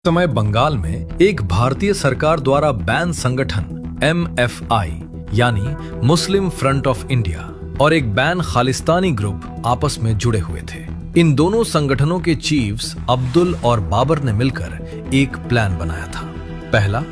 समय बंगाल में एक भारतीय सरकार द्वारा बैन संगठन MFI यानी मुस्लिम फ्रंट ऑफ इंडिया और एक बैन खालिस्तानी ग्रुप आपस में जुड़े हुए थे। इन दोनों संगठनों के चीफ्स अब्दुल और बाबर ने मिलकर एक प्लान बनाया था। पहला,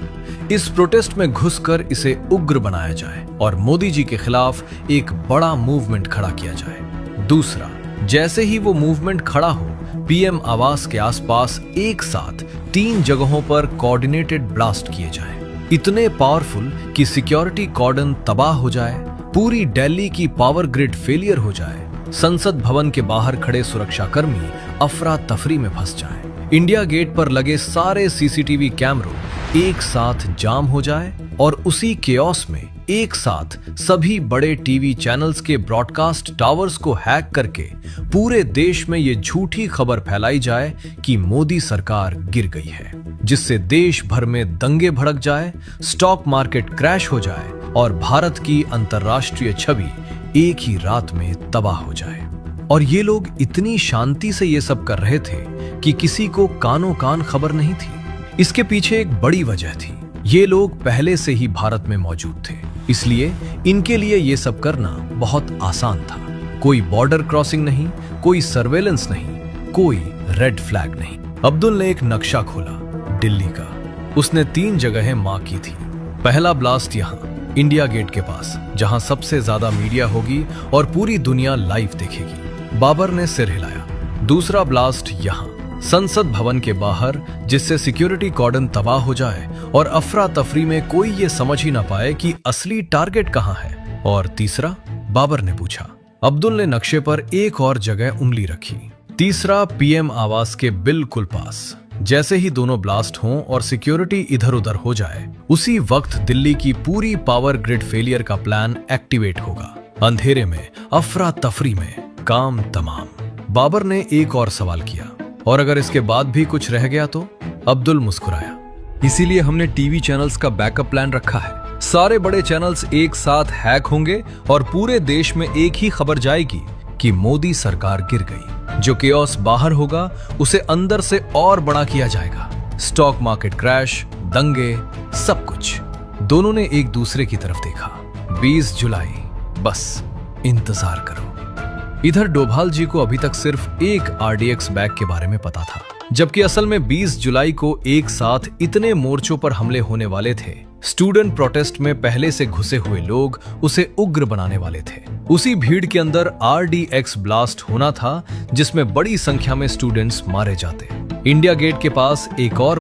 इस प्रोटेस्ट में घुसकर इसे उग्र बनाया जाए और मोदी जी के खिलाफ एक बड़ा मूवमेंट खड़ा किया जाए। दूसरा, जैसे ही वो मूवमेंट खड़ा हो, पीएम आवास के आसपास एक साथ 3 जगहों पर कोऑर्डिनेटेड ब्लास्ट किए जाएं। इतने पावरफुल कि सिक्योरिटी कॉर्डन तबाह हो जाए, पूरी दिल्ली की पावर ग्रिड फेलियर हो जाए, संसद भवन के बाहर खड़े सुरक्षाकर्मी अफरा तफरी में फंस जाएं, इंडिया गेट पर लगे सारे सीसीटीवी कैमरों एक साथ जाम हो जाए और उसी केओस में एक साथ सभी बड़े टीवी चैनल्स के ब्रॉडकास्ट टावर्स को हैक करके पूरे देश में ये झूठी खबर फैलाई जाए कि मोदी सरकार गिर गई है, जिससे देश भर में दंगे भड़क जाए, स्टॉक मार्केट क्रैश हो जाए और भारत की अंतर्राष्ट्रीय छवि एक ही रात में तबाह हो जाए। और ये लोग इतनी शांति से ये सब कर रहे थे कि किसी को कानों कान खबर नहीं थी। इसके पीछे एक बड़ी वजह थी। ये लोग पहले से ही भारत में मौजूद थे, इसलिए इनके लिए ये सब करना बहुत आसान था। कोई बॉर्डर क्रॉसिंग नहीं, कोई सर्वेलेंस नहीं, कोई रेड फ्लैग नहीं। अब्दुल ने एक नक्शा खोला दिल्ली का। उसने 3 जगहें मार्क की थी। पहला ब्लास्ट यहाँ इंडिया गेट के पास, जहां सबसे ज्यादा मीडिया होगी और पूरी दुनिया लाइव देखेगी। बाबर ने सिर हिलाया। दूसरा ब्लास्ट यहाँ संसद भवन के बाहर, जिससे सिक्योरिटी कॉर्डन तबाह हो जाए और अफरा तफरी में कोई ये समझ ही ना पाए कि असली टारगेट कहां है। और तीसरा, बाबर ने पूछा। अब्दुल ने नक्शे पर एक और जगह उंगली रखी। तीसरा, पीएम आवास के बिल्कुल पास। जैसे ही दोनों ब्लास्ट हों और सिक्योरिटी इधर उधर हो जाए, उसी वक्त दिल्ली की पूरी पावर ग्रिड फेलियर का प्लान एक्टिवेट होगा। अंधेरे में, अफरा तफरी में, काम तमाम। बाबर ने एक और सवाल किया, और अगर इसके बाद भी कुछ रह गया तो? अब्दुल मुस्कुराया। इसीलिए हमने टीवी चैनल्स का बैकअप प्लान रखा है। सारे बड़े चैनल्स एक साथ हैक होंगे और पूरे देश में एक ही खबर जाएगी कि मोदी सरकार गिर गई। जो केओस बाहर होगा, उसे अंदर से और बड़ा किया जाएगा। स्टॉक मार्केट क्रैश, दंगे, सब कुछ। दोनों ने एक दूसरे की तरफ देखा। 20 जुलाई, बस इंतजार करो। इधर डोभाल जी को अभी तक सिर्फ एक RDX बैग के बारे में पता था, जबकि असल में 20 जुलाई को एक साथ इतने मोर्चों पर हमले होने वाले थे। स्टूडेंट प्रोटेस्ट में पहले से घुसे हुए लोग उसे उग्र बनाने वाले थे। उसी भीड़ के अंदर RDX ब्लास्ट होना था, जिसमें बड़ी संख्या में स्टूडेंट्स मारे जाते। इंडिया गेट के पास एक और